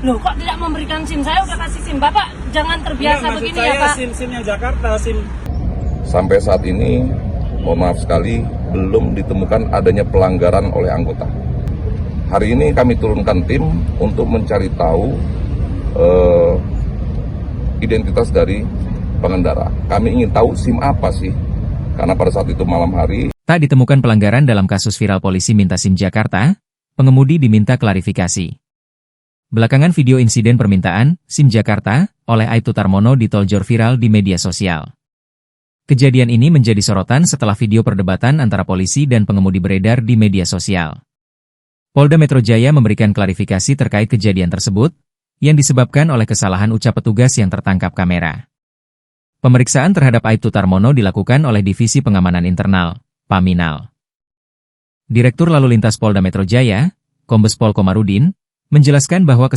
Loh, kok tidak memberikan SIM? Saya udah kasih SIM. Bapak jangan terbiasa begini ya, Pak. SIM yang Jakarta, SIM. Sampai saat ini, mohon maaf sekali, belum ditemukan adanya pelanggaran oleh anggota. Hari ini kami turunkan tim untuk mencari tahu identitas dari pengendara. Kami ingin tahu SIM apa sih, karena pada saat itu malam hari. Tak ditemukan pelanggaran dalam kasus viral polisi minta SIM Jakarta, pengemudi diminta klarifikasi. Belakangan video insiden permintaan SIM Jakarta oleh Aibtu Tarmono di Tol Jor viral di media sosial. Kejadian ini menjadi sorotan setelah video perdebatan antara polisi dan pengemudi beredar di media sosial. Polda Metro Jaya memberikan klarifikasi terkait kejadian tersebut, yang disebabkan oleh kesalahan ucap petugas yang tertangkap kamera. Pemeriksaan terhadap Aibtu Tarmono dilakukan oleh Divisi Pengamanan Internal, Paminal. Direktur Lalu Lintas Polda Metro Jaya, Kombes Pol Komarudin, menjelaskan bahwa